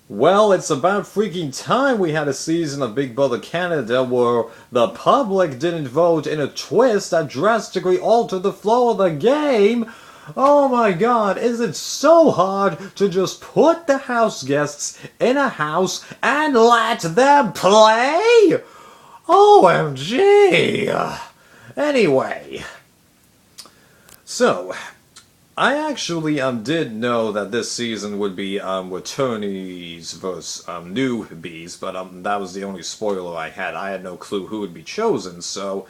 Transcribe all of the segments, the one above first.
Well, it's about freaking time we had a season of Big Brother Canada where the public didn't vote in a twist that drastically altered the flow of the game. Oh my god, is it so hard to just put the house guests in a house and let them play? OMG! Anyway, so I actually did know that this season would be returnees versus newbies, but that was the only spoiler I had. I had no clue who would be chosen, so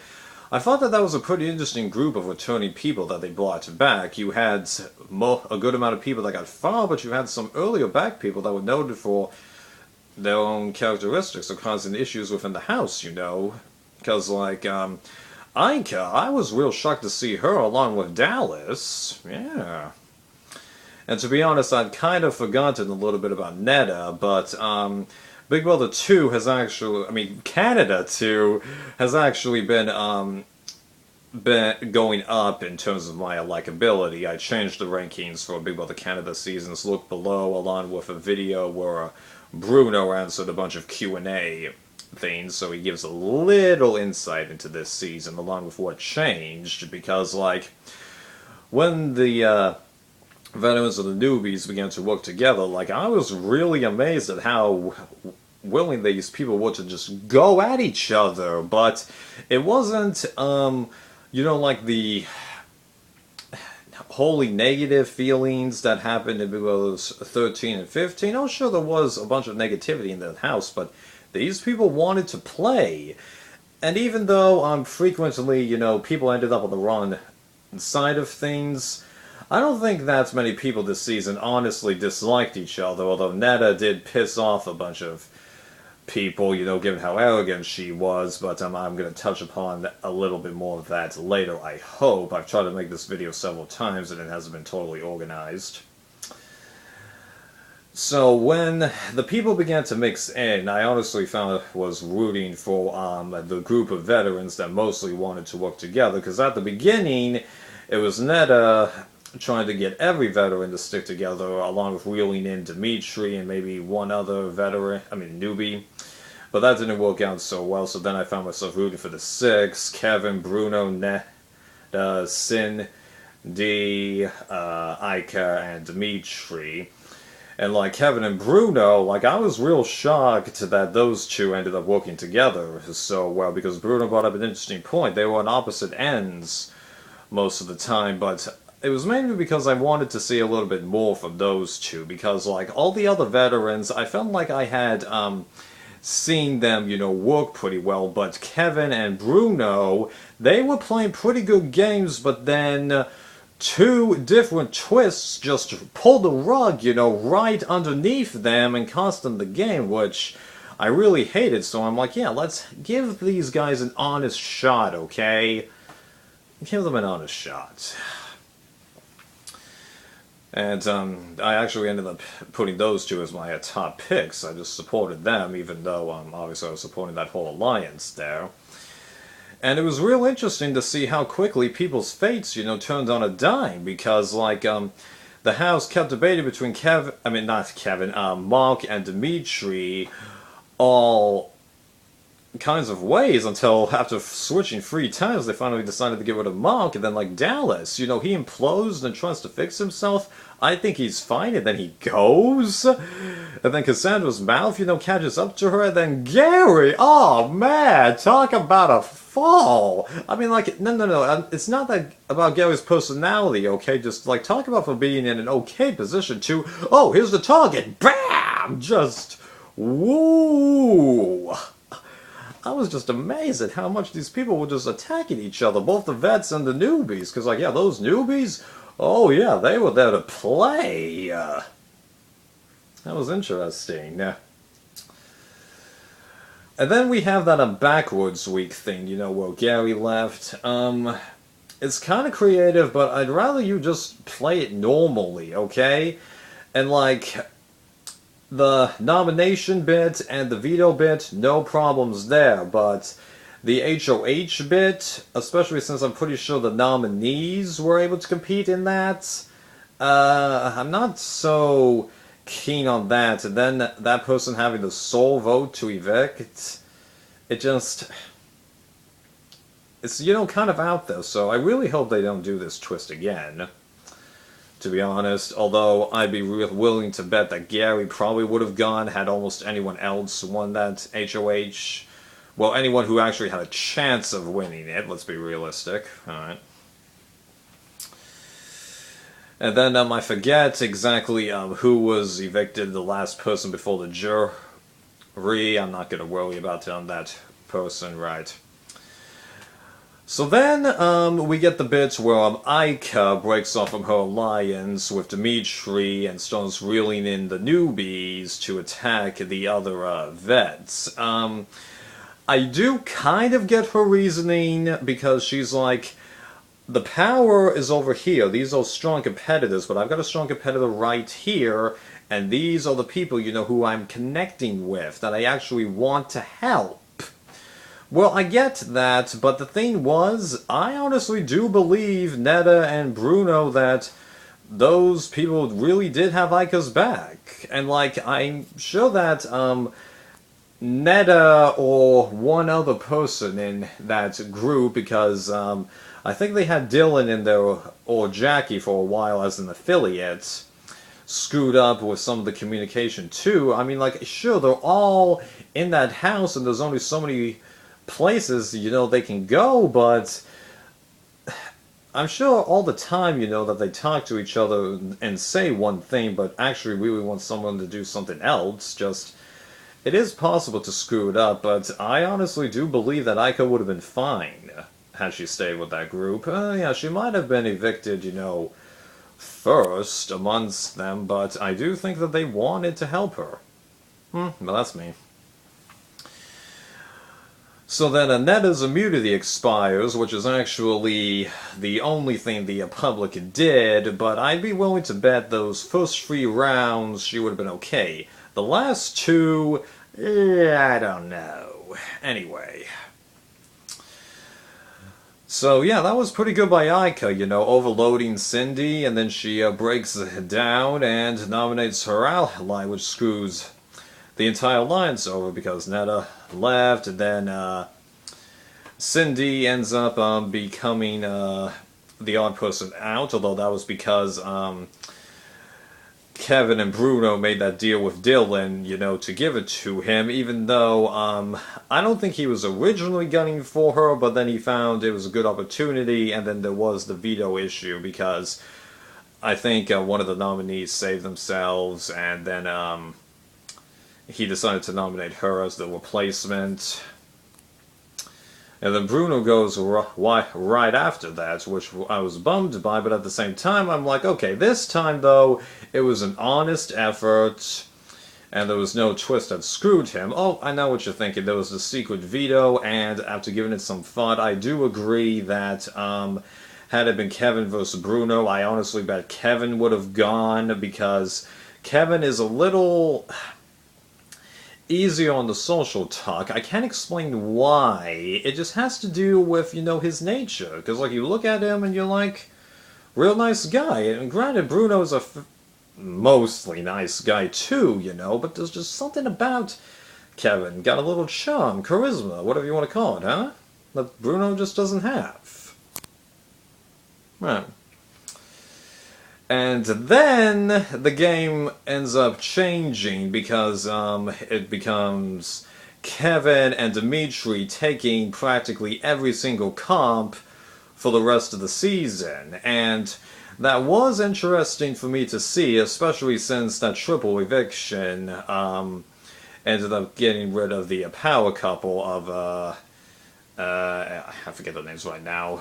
I thought that was a pretty interesting group of returning people that they brought back. You had a good amount of people that got far, but you had some earlier back people that were noted for their own characteristics or causing issues within the house, you know. Because, like, Aika, I was real shocked to see her along with Dallas. Yeah. And to be honest, I'd kind of forgotten a little bit about Netta, but Big Brother 2 has actually, Canada 2 has actually been going up in terms of my likability. I changed the rankings for Big Brother Canada seasons. Look below, along with a video where Bruno answered a bunch of Q&A things, so he gives a little insight into this season, along with what changed, because, like, when the veterans and the newbies began to work together, like, I was really amazed at how willing these people were to just go at each other, but it wasn't, like the wholly negative feelings that happened in Big Brothers 13 and 15. Oh, sure, there was a bunch of negativity in the house, but these people wanted to play. And even though frequently, people ended up on the wrong side of things, I don't think that many people this season honestly disliked each other, although Netta did piss off a bunch of people, given how arrogant she was, but I'm going to touch upon a little bit more of that later, I hope. I've tried to make this video several times and it hasn't been totally organized. So when the people began to mix in, I honestly found I was rooting for the group of veterans that mostly wanted to work together, because at the beginning, it was Netta trying to get every veteran to stick together, along with reeling in Dimitri and maybe one other newbie. But that didn't work out so well, so then I found myself rooting for the six: Kevin, Bruno, Netta, Sin, D, Aika, and Dimitri. And like Kevin and Bruno, like I was real shocked that those two ended up working together so well, because Bruno brought up an interesting point. They were on opposite ends most of the time, but it was mainly because I wanted to see a little bit more from those two, because like all the other veterans, I felt like I had seen them, work pretty well, but Kevin and Bruno, they were playing pretty good games, but then two different twists just pulled the rug, right underneath them and cost them the game, which I really hated. So I'm like, yeah, let's give these guys an honest shot, okay? Give them an honest shot. And I actually ended up putting those two as my top picks. I just supported them, even though obviously I was supporting that whole alliance there. And it was real interesting to see how quickly people's fates, turned on a dime, because, like, the house kept debating between Mark and Dimitri all kinds of ways, until after switching 3 times, they finally decided to get rid of Mark. And then, like, Dallas, he implodes and tries to fix himself. I think he's fine, and then he goes. And then Cassandra's mouth, catches up to her. And then Gary, oh man, talk about a fall. No. It's not that about Gary's personality, okay? Just, like, talk about for being in an okay position to, oh, here's the target, bam! Just, woo! I was just amazed at how much these people were just attacking each other, both the vets and the newbies. Because, like, yeah, those newbies, oh yeah, they were there to play. That was interesting. And then we have that backwards week thing, where Gary left. It's kind of creative, but I'd rather you just play it normally, okay? And, like, the nomination bit and the veto bit, no problems there, but the HOH bit, especially since I'm pretty sure the nominees were able to compete in that, I'm not so keen on that, and then that person having the sole vote to evict, it just... It's, kind of out there, so I really hope they don't do this twist again, to be honest. Although, I'd be willing to bet that Gary probably would have gone had almost anyone else won that HOH. Well, anyone who actually had a chance of winning it, let's be realistic. Alright. And then, I forget exactly who was evicted, the last person before the jury. I'm not going to worry about that person, right. So then, we get the bits where Aika breaks off from her alliance with Dimitri and starts reeling in the newbies to attack the other vets. I do kind of get her reasoning, because she's like, the power is over here. These are strong competitors, but I've got a strong competitor right here, and these are the people, who I'm connecting with, that I actually want to help. Well, I get that, but the thing was, I honestly do believe Neda and Bruno that those people really did have Aika's back. And, I'm sure that, Neda or one other person in that group, because, I think they had Dylan in there, or Jackie for a while as an affiliate, screwed up with some of the communication too. I mean, sure, they're all in that house and there's only so many places, they can go, but I'm sure all the time, that they talk to each other and say one thing, but actually really want someone to do something else. Just, it is possible to screw it up, but I honestly do believe that Aika would have been fine had she stayed with that group. Yeah, she might have been evicted, first amongst them, but I do think that they wanted to help her. But that's me. So then Neda's immunity expires, which is actually the only thing the public did, but I'd be willing to bet those first 3 rounds she would have been okay. The last 2, I don't know. Anyway. So yeah, that was pretty good by Aika, overloading Cindy, and then she breaks it down and nominates her ally, which screws the entire alliance over because Neda left, and then Cindy ends up becoming the odd person out, although that was because Kevin and Bruno made that deal with Dylan, to give it to him, even though I don't think he was originally gunning for her, but then he found it was a good opportunity, and then there was the veto issue, because I think one of the nominees saved themselves, and then he decided to nominate her as the replacement. And then Bruno goes right after that, which I was bummed by, but at the same time, I'm like, okay, this time, though, it was an honest effort, and there was no twist that screwed him. Oh, I know what you're thinking. There was the secret veto, and after giving it some thought, I do agree that, had it been Kevin versus Bruno, I honestly bet Kevin would have gone, because Kevin is a little easier on the social talk. I can't explain why. It just has to do with, his nature. Because, you look at him and you're like, real nice guy. And granted, Bruno's a mostly nice guy too, but there's just something about Kevin. Got a little charm, charisma, whatever you want to call it, huh? That Bruno just doesn't have. Right. And then the game ends up changing because it becomes Kevin and Dimitri taking practically every single comp for the rest of the season. And that was interesting for me to see, especially since that triple eviction ended up getting rid of the power couple of, I forget their names right now,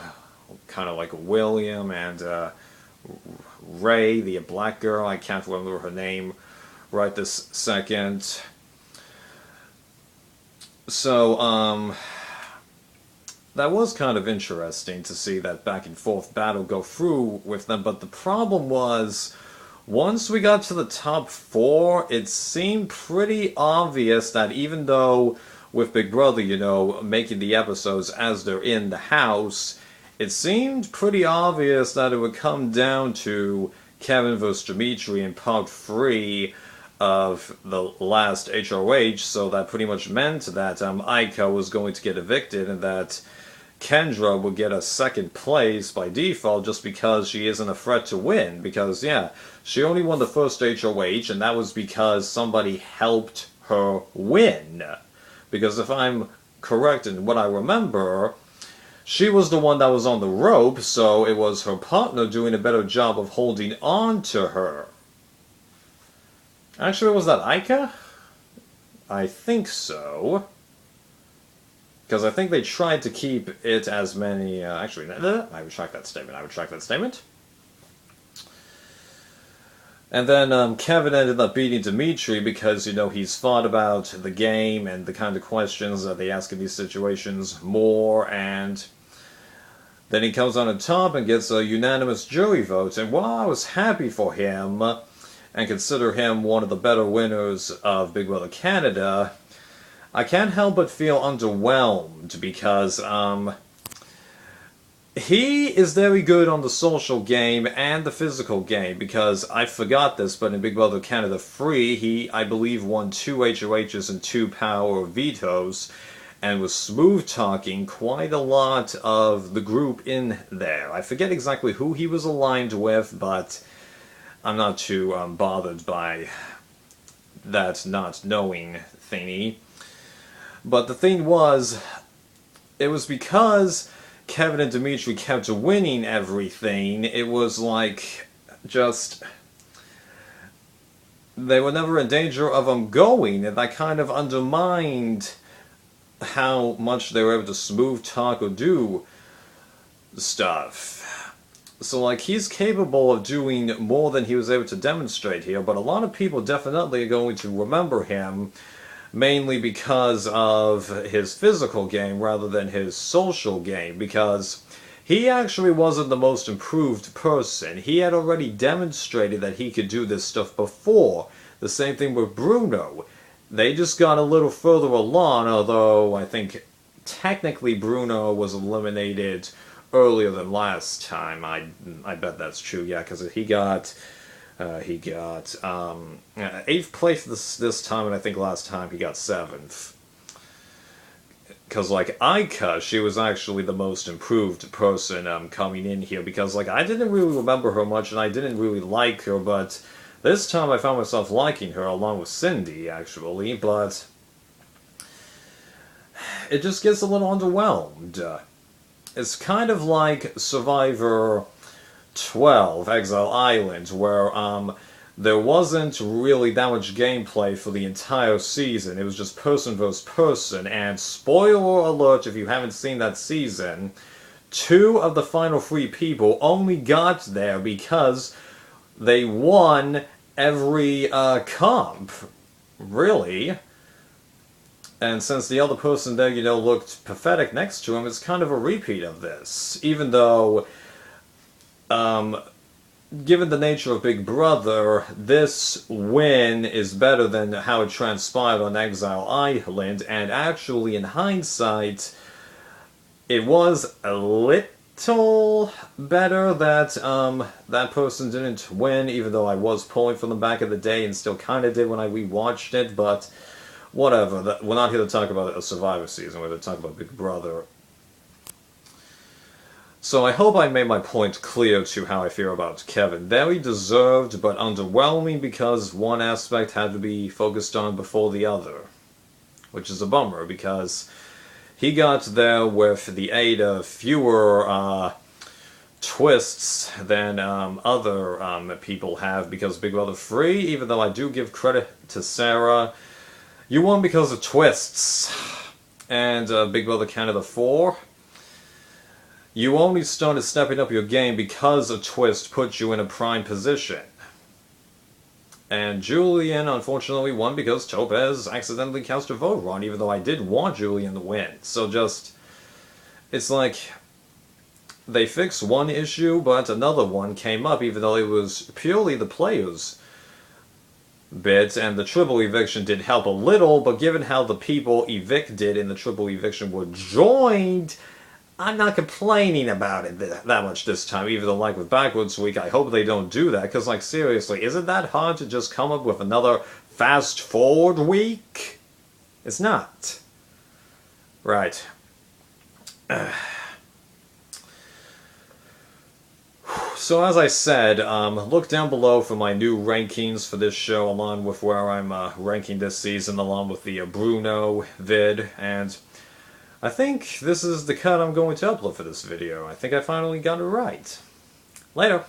kind of like William and Ray, the black girl. I can't remember her name right this second. So, that was kind of interesting to see that back and forth battle go through with them, but the problem was, once we got to the top 4, it seemed pretty obvious that even though with Big Brother, making the episodes as they're in the house, it seemed pretty obvious that it would come down to Kevin vs. Dimitri in part 3, of the last HOH, so that pretty much meant that Aika was going to get evicted and that Kendra would get a second place by default just because she isn't a threat to win. Because, yeah, she only won the first HOH, and that was because somebody helped her win. Because if I'm correct in what I remember, she was the one that was on the rope, so it was her partner doing a better job of holding on to her. Actually, was that Aika? I think so. Because I think they tried to keep it as many... actually, I retract that statement. And then Kevin ended up beating Dimitri because, you know, he's thought about the game and the kind of questions that they ask in these situations more, and then he comes on top and gets a unanimous jury vote. And while I was happy for him and consider him one of the better winners of Big Brother Canada, I can't help but feel underwhelmed because he is very good on the social game and the physical game, because I forgot this, but in Big Brother Canada 3, he, I believe, won 2 HOHs and 2 power vetoes, and was smooth-talking quite a lot of the group in there. I forget exactly who he was aligned with, but I'm not too bothered by that not knowing thingy. But the thing was, it was because Kevin and Dimitri kept winning everything. It was like, just, they were never in danger of them going, and that kind of undermined how much they were able to smooth talk or do stuff. So, like, he's capable of doing more than he was able to demonstrate here, but a lot of people definitely are going to remember him mainly because of his physical game rather than his social game, because he actually wasn't the most improved person. He had already demonstrated that he could do this stuff before. The same thing with Bruno. They just got a little further along, although I think technically Bruno was eliminated earlier than last time. I bet that's true, yeah, because he got 8th place this time, and I think last time he got 7th. Because, like, Aika, she was actually the most improved person coming in here, because, like, I didn't really remember her much, and I didn't really like her, but this time I found myself liking her, along with Cindy, actually, but it just gets a little underwhelmed. It's kind of like Survivor 12, Exile Island, where there wasn't really that much gameplay for the entire season. It was just person versus person, and spoiler alert if you haven't seen that season, 2 of the final 3 people only got there because they won every comp. Really. And since the other person there, you know, looked pathetic next to him, it's kind of a repeat of this. Even though, given the nature of Big Brother, this win is better than how it transpired on Exile Island, and actually, in hindsight, it was a little better that that person didn't win, even though I was pulling for them back in the day and still kind of did when I rewatched it, but whatever. We're not here to talk about a Survivor season, we're here to talk about Big Brother. So I hope I made my point clear to how I feel about Kevin. Very deserved, but underwhelming because one aspect had to be focused on before the other. Which is a bummer, because he got there with the aid of fewer twists than other people have, because Big Brother 3, even though I do give credit to Sarah, you won because of twists. And Big Brother Canada 4, you only started stepping up your game because a twist put you in a prime position. And Julian, unfortunately, won because Topaz accidentally cast a vote wrong, even though I did want Julian to win. So just, it's like, they fixed one issue, but another one came up, even though it was purely the players' bit, and the triple eviction did help a little, but given how the people evicted in the triple eviction were joined, I'm not complaining about it that much this time, even though like with Backwoods Week, I hope they don't do that, because like seriously, is it that hard to just come up with another fast forward week? It's not. Right. So as I said, look down below for my new rankings for this show, along with where I'm ranking this season, along with the Bruno vid, and I think this is the cut I'm going to upload for this video. I think I finally got it right. Later.